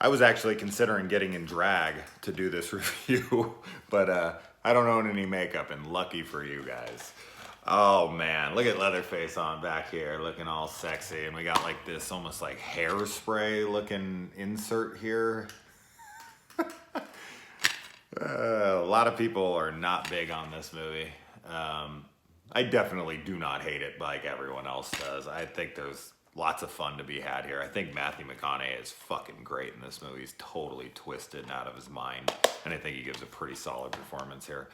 I was actually considering getting in drag to do this review, but I don't own any makeup, and lucky for you guys. Oh man, look at Leatherface on back here, looking all sexy, and we got like this almost like hairspray looking insert here. A lot of people are not big on this movie. I definitely do not hate it like everyone else does. I think there's lots of fun to be had here. I think Matthew McConaughey is fucking great in this movie. He's totally twisted and out of his mind, and I think he gives a pretty solid performance here.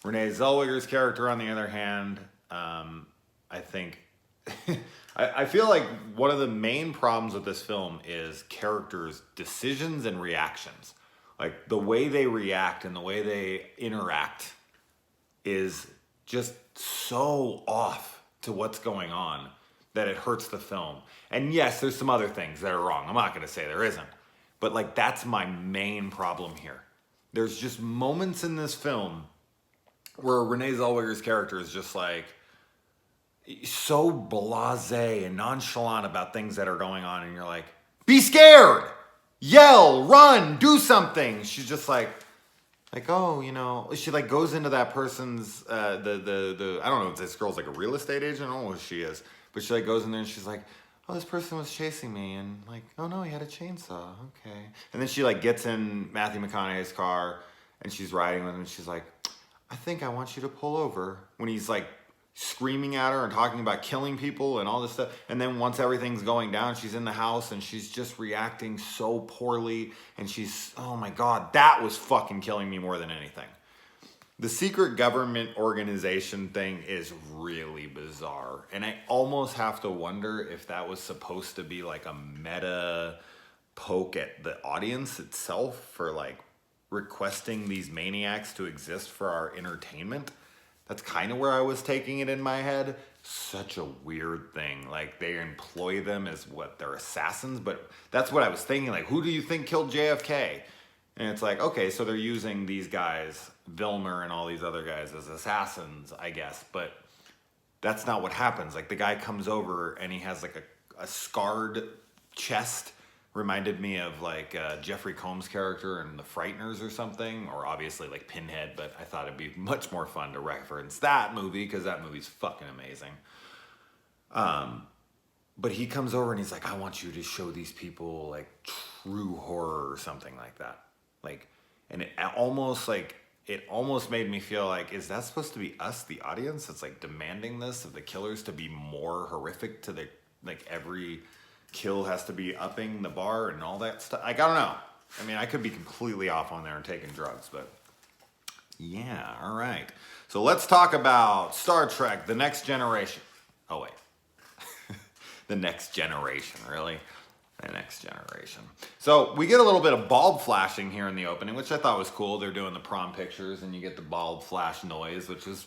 Renee Zellweger's character, on the other hand, I think I feel like one of the main problems with this film is characters' decisions and reactions. Like the way they react and the way they interact is just so off to what's going on that it hurts the film. And yes, there's some other things that are wrong. I'm not going to say there isn't. But like that's my main problem here. There's just moments in this film where Renee Zellweger's character is just like so blasé and nonchalant about things that are going on, and you're like, be scared, yell, run, do something. She's just like, oh, you know, she like goes into that person's I don't know if this girl's like a real estate agent. I don't know who she is, but she like goes in there and she's like, oh, this person was chasing me, and like, oh no, he had a chainsaw. Okay. And then she like gets in Matthew McConaughey's car and she's riding with him, and she's like, I think I want you to pull over, when he's like screaming at her and talking about killing people and all this stuff. And then once everything's going down, she's in the house and she's just reacting so poorly, and she's, oh my God, that was fucking killing me more than anything. The secret government organization thing is really bizarre, and I almost have to wonder if that was supposed to be like a meta poke at the audience itself for like requesting these maniacs to exist for our entertainment. That's kind of where I was taking it in my head. Such a weird thing. Like, they employ them as what, they're assassins, but that's what I was thinking. Like, who do you think killed JFK? And it's like, okay, so they're using these guys, Vilmer and all these other guys, as assassins, I guess. But that's not what happens. Like, the guy comes over and he has like a scarred chest. Reminded me of like Jeffrey Combs' character in The Frighteners or something, or obviously like Pinhead, but I thought it'd be much more fun to reference that movie because that movie's fucking amazing. But he comes over and he's like, I want you to show these people like true horror or something like that. Like, and it almost made me feel like, is that supposed to be us, the audience, that's like demanding this of the killers to be more horrific to the, like every kill has to be upping the bar and all that stuff? Like, I don't know. I mean, I could be completely off on there and taking drugs, but yeah, all right. So let's talk about Star Trek, The Next Generation. Oh, wait. The Next Generation, really? The Next Generation. So we get a little bit of bulb flashing here in the opening, which I thought was cool. They're doing the prom pictures, and you get the bulb flash noise, which was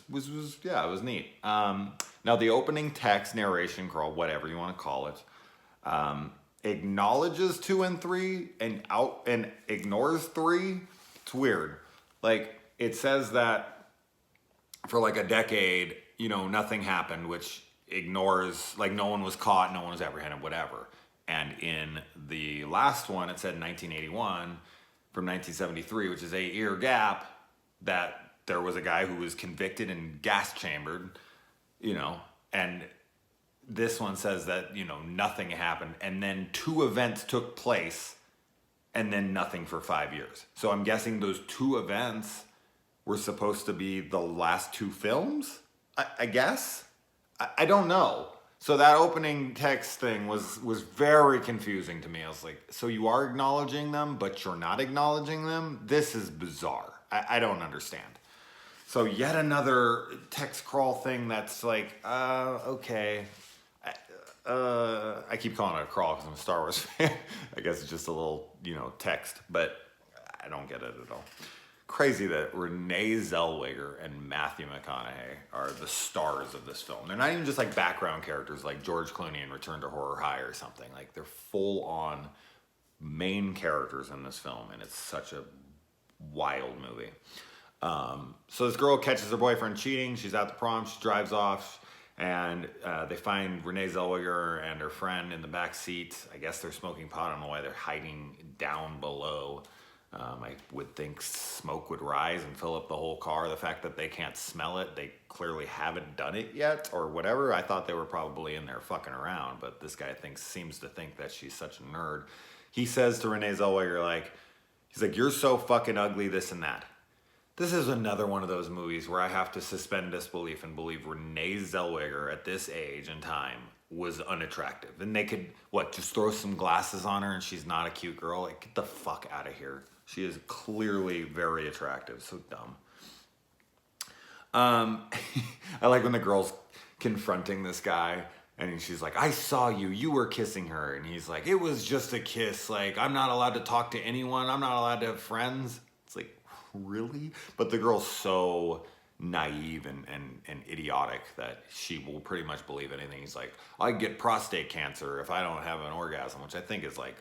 yeah, it was neat. Now, the opening text, narration, crawl, whatever you want to call it, acknowledges 2 and 3 and ignores 3. It's weird. Like, it says that for like a decade, you know, nothing happened, which ignores, like, no one was caught, no one was apprehended, whatever. And in the last one, it said 1981 from 1973, which is an 8-year gap, that there was a guy who was convicted and gas chambered, you know, and this one says that, you know, nothing happened, and then 2 events took place, and then nothing for 5 years. So I'm guessing those 2 events were supposed to be the last 2 films, I guess? I don't know. So that opening text thing was very confusing to me. I was like, so you are acknowledging them, but you're not acknowledging them? This is bizarre. I don't understand. So yet another text crawl thing that's like, okay. I keep calling it a crawl because I'm a Star Wars fan. I guess it's just a little, you know, text, but I don't get it at all. Crazy that Renee Zellweger and Matthew McConaughey are the stars of this film. They're not even just like background characters like George Clooney in Return to Horror High or something. Like, they're full on main characters in this film, and it's such a wild movie. So this girl catches her boyfriend cheating. She's at the prom. She drives off. And they find Renee Zellweger and her friend in the back seat. I guess they're smoking pot. I don't know why they're hiding down below. I would think smoke would rise and fill up the whole car. The fact that they can't smell it, they clearly haven't done it yet or whatever. I thought they were probably in there fucking around, but this guy seems to think that she's such a nerd. He says to Renee Zellweger, like, he's like, you're so fucking ugly, this and that. This is another one of those movies where I have to suspend disbelief and believe Renee Zellweger at this age and time was unattractive. And they could, just throw some glasses on her and she's not a cute girl? Like, get the fuck out of here. She is clearly very attractive. So dumb. I like when the girl's confronting this guy and she's like, I saw you. You were kissing her. And he's like, it was just a kiss. Like, I'm not allowed to talk to anyone. I'm not allowed to have friends. It's like, really? But the girl's so naive and idiotic that she will pretty much believe anything. He's like, I get prostate cancer if I don't have an orgasm, which I think is like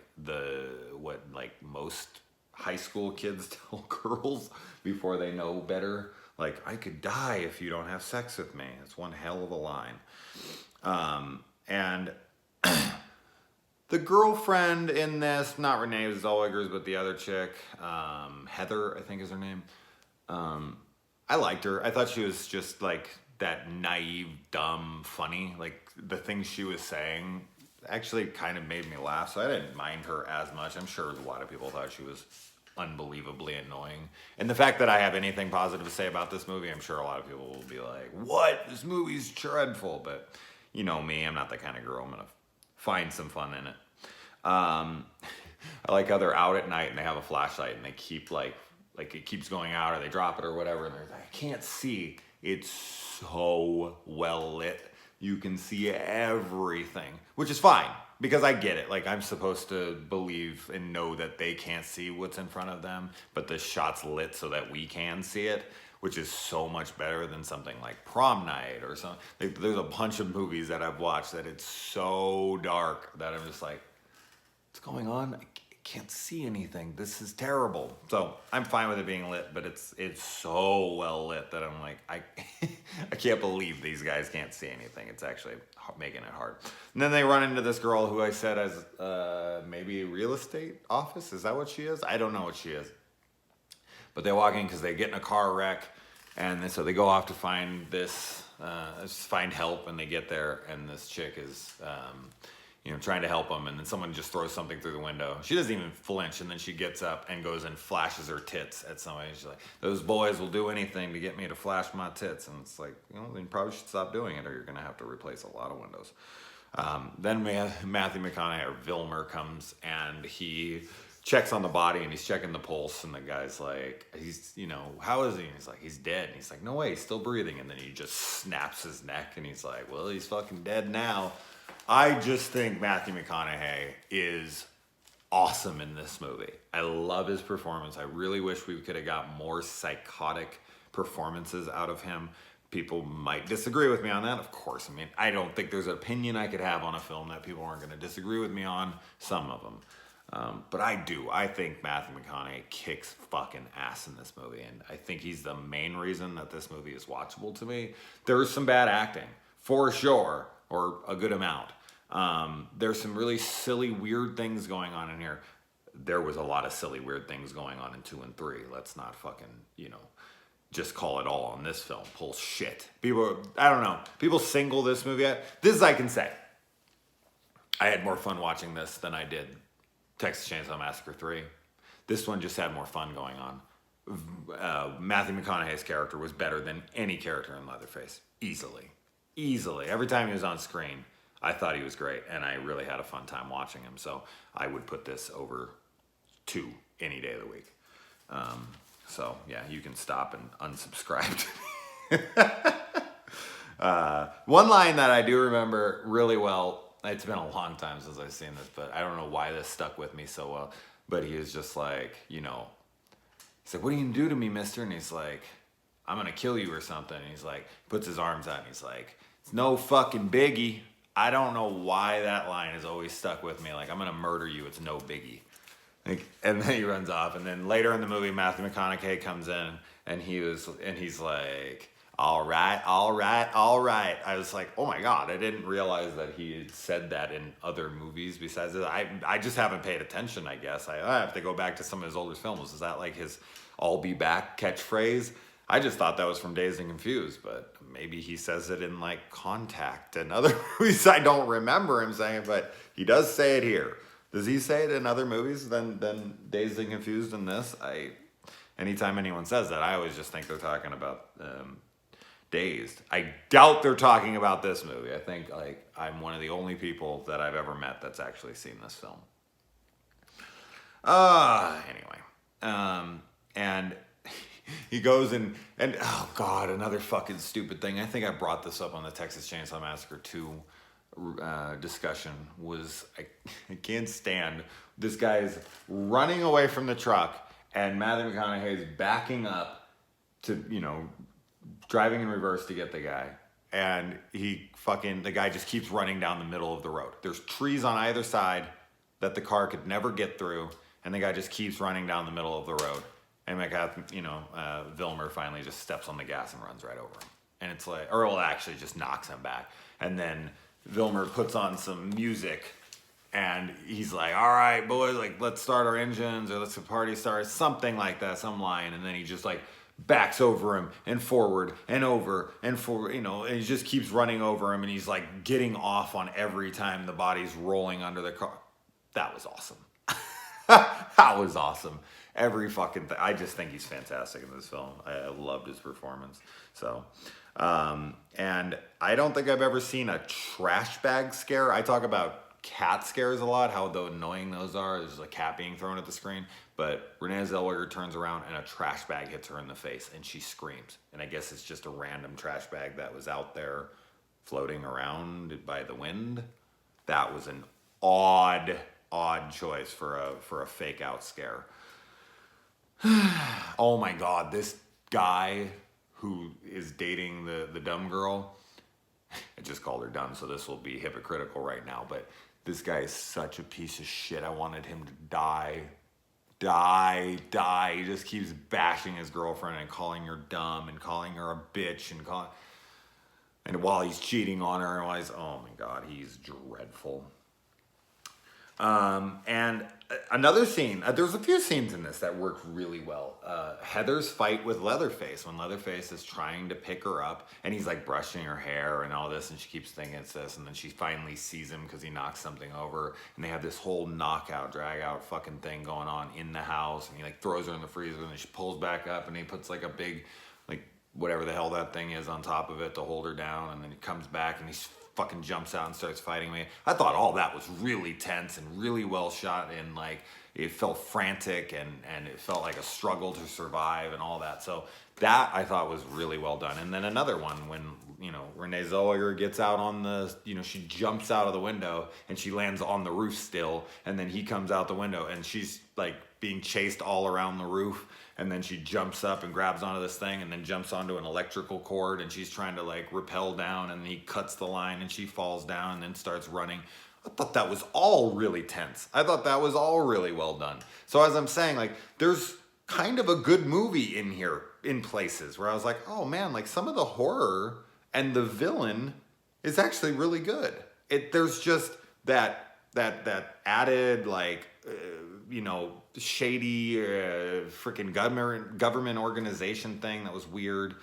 what most high school kids tell girls before they know better. Like, I could die if you don't have sex with me. It's one hell of a line. And the girlfriend in this, not Renee Zellweger's, but the other chick, Heather, I think is her name. I liked her. I thought she was just like that naive, dumb, funny. Like the things she was saying actually kind of made me laugh. So I didn't mind her as much. I'm sure a lot of people thought she was unbelievably annoying. And the fact that I have anything positive to say about this movie, I'm sure a lot of people will be like, what? This movie's dreadful. But you know me, I'm not that kind of girl. I'm going to find some fun in it. I like how they're out at night and they have a flashlight and they keep like it keeps going out or they drop it or whatever. And they're like, I can't see. It's so well lit. You can see everything, which is fine because I get it. Like, I'm supposed to believe and know that they can't see what's in front of them, but the shot's lit so that we can see it, which is so much better than something like Prom Night or something. Like, there's a bunch of movies that I've watched that it's so dark that I'm just like, what's going on? I can't see anything. This is terrible. So I'm fine with it being lit, but it's so well lit that I'm like, I can't believe these guys can't see anything. It's actually making it hard. And then they run into this girl who I said has maybe a real estate office. Is that what she is? I don't know what she is. But they walk in because they get in a car wreck, and so they go off to find find help, and they get there, and this chick is trying to help them, and then someone just throws something through the window. She doesn't even flinch, and then she gets up and goes and flashes her tits at somebody. She's like, those boys will do anything to get me to flash my tits. And it's like, then you probably should stop doing it or you're going to have to replace a lot of windows. Then Matthew McConaughey, or Vilmer, comes and he checks on the body and he's checking the pulse, and the guy's like, how is he? And he's like, he's dead. And he's like, no way, he's still breathing. And then he just snaps his neck and he's like, well, he's fucking dead now. I just think Matthew McConaughey is awesome in this movie. I love his performance. I really wish we could have got more psychotic performances out of him. People might disagree with me on that, of course. I mean, I don't think there's an opinion I could have on a film that people aren't going to disagree with me on. Some of them. But I do. I think Matthew McConaughey kicks fucking ass in this movie. And I think he's the main reason that this movie is watchable to me. There's some bad acting, for sure, or a good amount. There's some really silly, weird things going on in here. There was a lot of silly, weird things going on in 2 and 3. Let's not fucking, just call it all on this film. Bullshit. I don't know. People single this movie out. This I can say. I had more fun watching this than I did Texas Chainsaw Massacre 3. This one just had more fun going on. Matthew McConaughey's character was better than any character in Leatherface. Easily. Every time he was on screen, I thought he was great, and I really had a fun time watching him. So I would put this over 2 any day of the week. So yeah, you can stop and unsubscribe to me. One line that I do remember really well, it's been a long time since I've seen this, but I don't know why this stuck with me so well. But he was just like, he's like, what are you gonna do to me, mister? And he's like, I'm gonna kill you or something. And he's like, puts his arms out and he's like, it's no fucking biggie. I don't know why that line has always stuck with me. Like, I'm gonna murder you, it's no biggie. And then he runs off. And then later in the movie, Matthew McConaughey comes in and he's like, all right, all right, all right. I was like, oh my God, I didn't realize that he had said that in other movies besides this. I just haven't paid attention, I guess. I have to go back to some of his older films. Is that like his "I'll be back" catchphrase? I just thought that was from Dazed and Confused, but maybe he says it in like Contact and other movies. I don't remember him saying it, but he does say it here. Does he say it in other movies than Dazed and Confused in this? Anytime anyone says that, I always just think they're talking about Dazed. I doubt they're talking about this movie. I think like I'm one of the only people that I've ever met that's actually seen this film. And he goes and oh God, another fucking stupid thing. I think I brought this up on the Texas Chainsaw Massacre 2 discussion. Was I can't stand this guy's running away from the truck and Matthew McConaughey's backing up to, driving in reverse to get the guy. And the guy just keeps running down the middle of the road. There's trees on either side that the car could never get through. And the guy just keeps running down the middle of the road. And Vilmer finally just steps on the gas and runs right over him. And it's like, actually just knocks him back. And then Vilmer puts on some music and he's like, all right, boys, like, let's start our engines or let's the party start, something like that, some line. And then he just like backs over him and forward and over and forward, and he just keeps running over him and he's like getting off on every time the body's rolling under the car. That was awesome. That was awesome. Every fucking thing. I just think he's fantastic in this film. I loved his performance. So, and I don't think I've ever seen a trash bag scare. I talk about cat scares a lot, how annoying those are. There's a cat being thrown at the screen. But Renee Zellweger turns around and a trash bag hits her in the face and she screams. And I guess it's just a random trash bag that was out there floating around by the wind. That was an odd choice for a fake out scare. Oh my God, this guy who is dating the dumb girl, I just called her dumb, so this will be hypocritical right now, but this guy is such a piece of shit. I wanted him to die. He just keeps bashing his girlfriend and calling her dumb and calling her a bitch and while he's cheating on her and oh my God, he's dreadful. And another scene, there's a few scenes in this that worked really well. Heather's fight with Leatherface, when Leatherface is trying to pick her up and he's like brushing her hair and all this and she keeps thinking it's this, and then she finally sees him because he knocks something over and they have this whole knockout, drag out fucking thing going on in the house, and he like throws her in the freezer and then she pulls back up and he puts like a big, like whatever the hell that thing is on top of it to hold her down, and then he comes back and he's fucking jumps out and starts fighting me. I thought all that was really tense and really well shot, and like it felt frantic and it felt like a struggle to survive and all that. So that I thought was really well done. And then another one when, Renee Zellweger gets out on the, she jumps out of the window and she lands on the roof still, and then he comes out the window and she's like being chased all around the roof. And then she jumps up and grabs onto this thing and then jumps onto an electrical cord and she's trying to like rappel down, and he cuts the line and she falls down and then starts running. I thought that was all really tense. I thought that was all really well done. So as I'm saying, like there's kind of a good movie in here in places where I was like, oh man, like some of the horror and the villain is actually really good. There's just that added like, shady freaking government organization thing that was weird.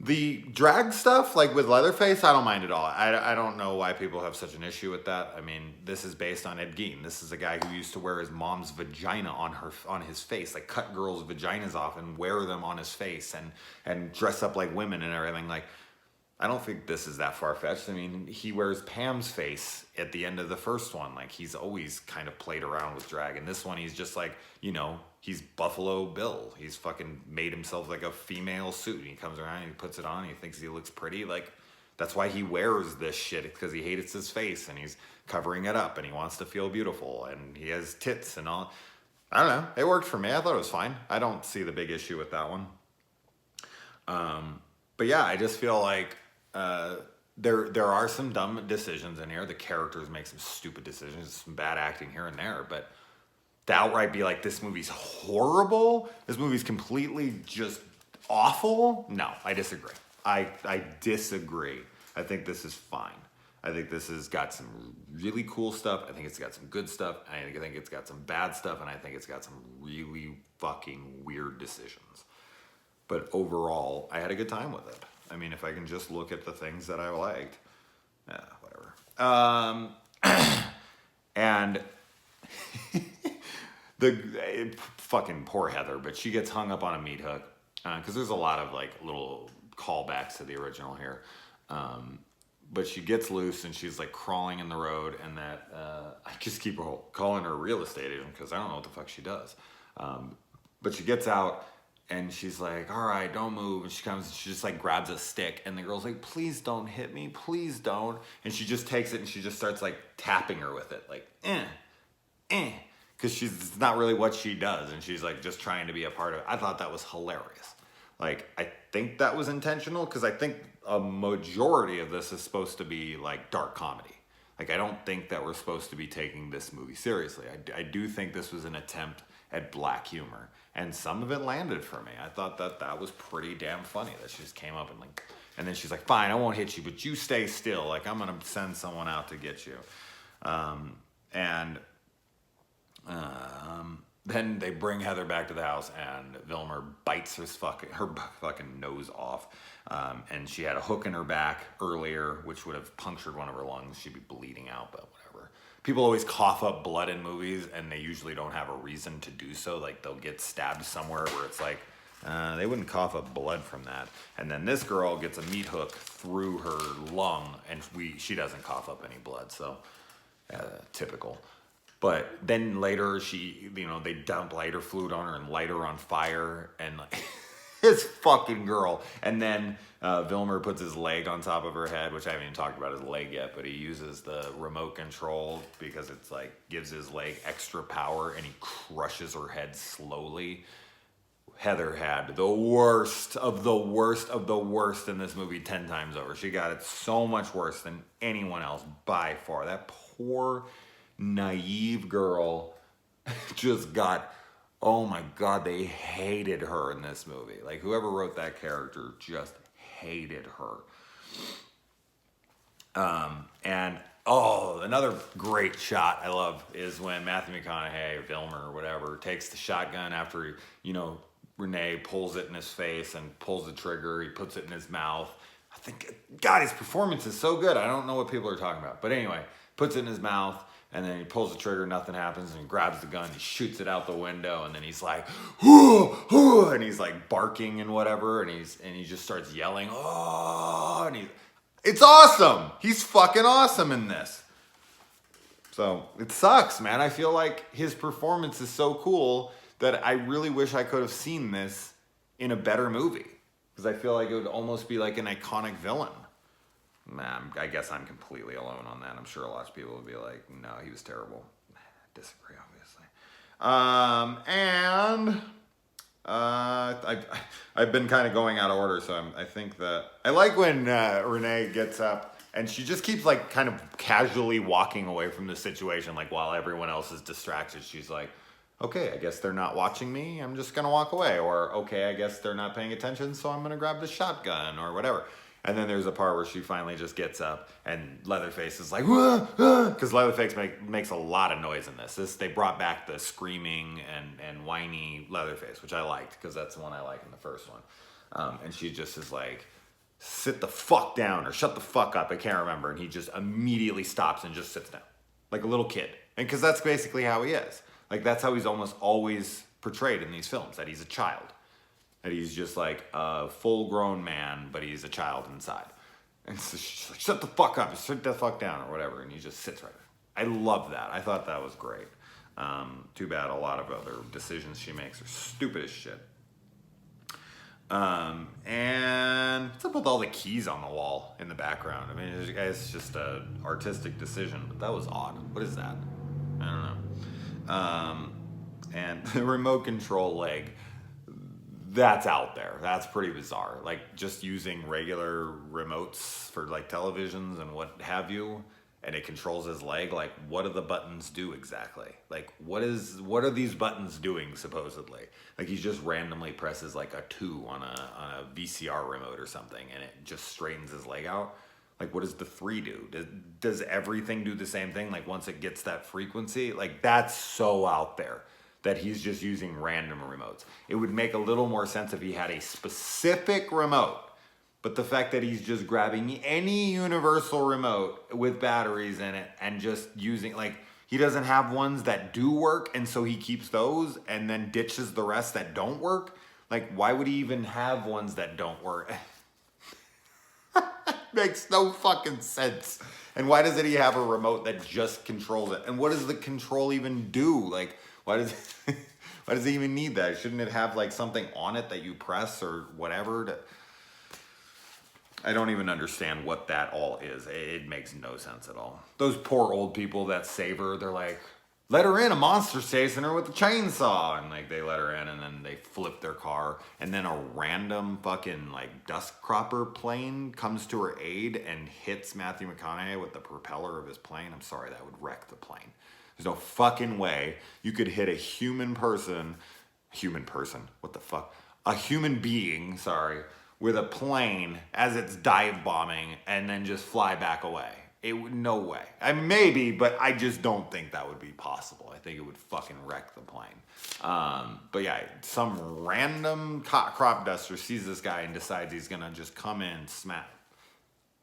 The drag stuff, like with Leatherface, I don't mind at all. I don't know why people have such an issue with that. I mean, this is based on Ed Gein. This is a guy who used to wear his mom's vagina on his face, like cut girls' vaginas off and wear them on his face and dress up like women and everything. Like, I don't think this is that far-fetched. I mean, he wears Pam's face at the end of the first one. Like, he's always kind of played around with drag. And this one, he's just like, he's Buffalo Bill. He's fucking made himself like a female suit. And he comes around and he puts it on and he thinks he looks pretty. Like, that's why he wears this shit. It's because he hates his face and he's covering it up and he wants to feel beautiful. And he has tits and all. I don't know. It worked for me. I thought it was fine. I don't see the big issue with that one. But yeah, I just feel like there are some dumb decisions in here. The characters make some stupid decisions, some bad acting here and there, but to outright be like, this movie's horrible, this movie's completely just awful? No, I disagree. I disagree. I think this is fine. I think this has got some really cool stuff. I think it's got some good stuff. I think it's got some bad stuff. And I think it's got some really fucking weird decisions. But overall, I had a good time with it. I mean, if I can just look at the things that I liked, whatever. And fucking poor Heather, but she gets hung up on a meat hook because there's a lot of like little callbacks to the original here. But she gets loose and she's like crawling in the road, and that I just keep calling her a real estate agent because I don't know what the fuck she does. But she gets out and she's like, all right, don't move. And she comes and she just like grabs a stick, and the girl's like, please don't hit me, please don't. And she just takes it and she just starts like tapping her with it, like, because it's not really what she does, and she's like just trying to be a part of it. I thought that was hilarious. Like, I think that was intentional because I think a majority of this is supposed to be like dark comedy. Like, I don't think that we're supposed to be taking this movie seriously. I do think this was an attempt at black humor, and some of it landed for me. I thought that was pretty damn funny that she just came up and then she's like, fine, I won't hit you, but you stay still. Like, I'm gonna send someone out to get you. Then they bring Heather back to the house, and Vilmer bites her fucking nose off. And she had a hook in her back earlier, which would have punctured one of her lungs. She'd be bleeding out, but whatever. People always cough up blood in movies, and they usually don't have a reason to do so. Like, they'll get stabbed somewhere where it's like, they wouldn't cough up blood from that. And then this girl gets a meat hook through her lung, and she doesn't cough up any blood, so typical. But then later they dump lighter fluid on her and light her on fire, and like, this fucking girl. And then Vilmer puts his leg on top of her head, which I haven't even talked about his leg yet, but he uses the remote control because it's like gives his leg extra power, and he crushes her head slowly. Heather had the worst of the worst of the worst in this movie 10 times over. She got it so much worse than anyone else by far. That poor naive girl just got, oh my God, they hated her in this movie. Like, whoever wrote that character just hated her. And another great shot I love is when Matthew McConaughey or Vilmer or whatever takes the shotgun after, Renee pulls it in his face and pulls the trigger. He puts it in his mouth. I think, God, his performance is so good. I don't know what people are talking about. But anyway, puts it in his mouth, and then he pulls the trigger, nothing happens, and he grabs the gun, he shoots it out the window, and then he's like, "Hoo!" And he's like barking and whatever, and he just starts yelling, "Oh!" And it's awesome. He's fucking awesome in this. So it sucks, man. I feel like his performance is so cool that I really wish I could have seen this in a better movie, because I feel like it would almost be like an iconic villain. Man, I guess I'm completely alone on that. I'm sure a lot of people would be like, no, he was terrible. I disagree, obviously. I've been kind of going out of order, so I think that I like when Renee gets up and she just keeps like kind of casually walking away from the situation, like while everyone else is distracted. She's like, okay, I guess they're not watching me, I'm just gonna walk away. Or, okay, I guess they're not paying attention, so I'm gonna grab the shotgun or whatever. And then there's a part where she finally just gets up, and Leatherface is like, because Leatherface makes a lot of noise in this. They brought back the screaming and whiny Leatherface, which I liked, because that's the one I like in the first one. And she just is like, sit the fuck down, or shut the fuck up, I can't remember. And he just immediately stops and just sits down, like a little kid. And because that's basically how he is. Like, that's how he's almost always portrayed in these films, that he's a child. That he's just like a full-grown man, but he's a child inside. And so she's like, shut the fuck up, sit the fuck down, or whatever. And he just sits right there. I love that. I thought that was great. Too bad a lot of other decisions she makes are stupid as shit. And what's up with all the keys on the wall in the background? I mean, it's just an artistic decision, but that was odd. What is that? I don't know. And the remote control leg, that's out there. That's pretty bizarre. Like, just using regular remotes for like televisions and what have you, and it controls his leg. Like, what do the buttons do exactly? Like, what are these buttons doing supposedly? Like, he just randomly presses like a 2 on a VCR remote or something, and it just straightens his leg out. Like, what does the 3 do? Does everything do the same thing? Like, once it gets that frequency, like, that's so out there that he's just using random remotes. It would make a little more sense if he had a specific remote. But the fact that he's just grabbing any universal remote with batteries in it and just using, like, he doesn't have ones that do work, and so he keeps those and then ditches the rest that don't work. Like, why would he even have ones that don't work? Makes no fucking sense. And why doesn't he have a remote that just controls it? And what does the control even do? Like, why does it even need that? Shouldn't it have like something on it that you press or whatever? I don't even understand what that all is. It makes no sense at all. Those poor old people that save her, they're like, let her in, a monster's chasing her with a chainsaw. And like, they let her in and then they flip their car. And then a random fucking like dust cropper plane comes to her aid and hits Matthew McConaughey with the propeller of his plane. I'm sorry, that would wreck the plane. There's no fucking way you could hit a human being, sorry, with a plane as it's dive bombing and then just fly back away. No way. I mean, maybe, but I just don't think that would be possible. I think it would fucking wreck the plane. But yeah, some random crop duster sees this guy and decides he's gonna just come in, smack.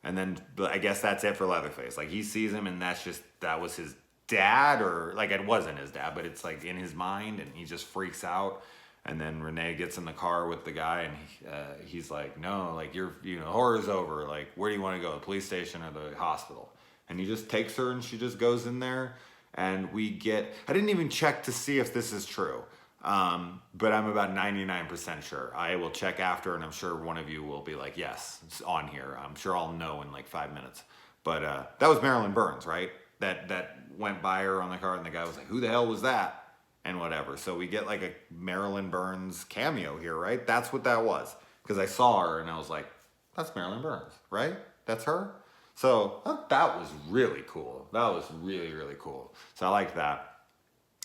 And then I guess that's it for Leatherface. Like, he sees him and that was his dad, or like, it wasn't his dad, but it's like in his mind, and he just freaks out. And then Renee gets in the car with the guy, and he's like, no, like, horror's over. Like, where do you want to go, the police station or the hospital? And he just takes her, and she just goes in there, and I didn't even check to see if this is true, but I'm about 99% sure. I will check after, and I'm sure one of you will be like, yes, it's on here. I'm sure I'll know in like 5 minutes. But that was Marilyn Burns, right? That went by her on the car, and the guy was like, who the hell was that? And whatever. So we get like a Marilyn Burns cameo here, right? That's what that was. Because I saw her and I was like, that's Marilyn Burns, right? That's her? So that was really cool. That was really, really cool. So I like that.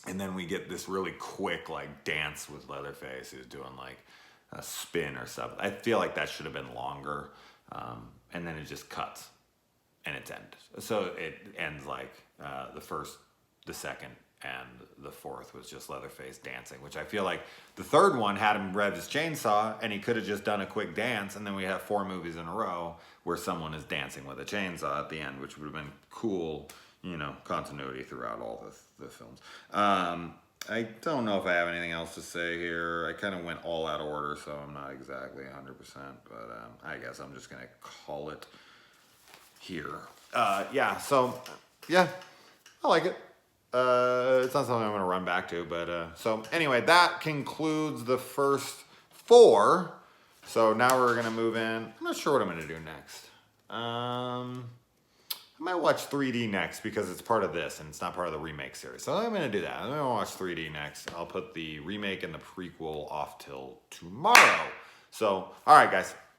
And then we get this really quick like dance with Leatherface, who's doing like a spin or something. I feel like that should have been longer. And then it just cuts and it's ended. So it ends like the first, the second, and the fourth was just Leatherface dancing, which I feel like the third one had him rev his chainsaw and he could have just done a quick dance, and then we have 4 movies in a row where someone is dancing with a chainsaw at the end, which would have been cool, continuity throughout all the films. I don't know if I have anything else to say here. I kind of went all out of order, so I'm not exactly 100%, but I guess I'm just going to call it here. Yeah, I like it. It's not something I'm going to run back to, but so anyway, that concludes the first 4. So now we're going to move in. I'm not sure what I'm going to do next. I might watch 3D next because it's part of this and it's not part of the remake series. So I'm going to do that. I'm going to watch 3D next. I'll put the remake and the prequel off till tomorrow. So, all right, guys.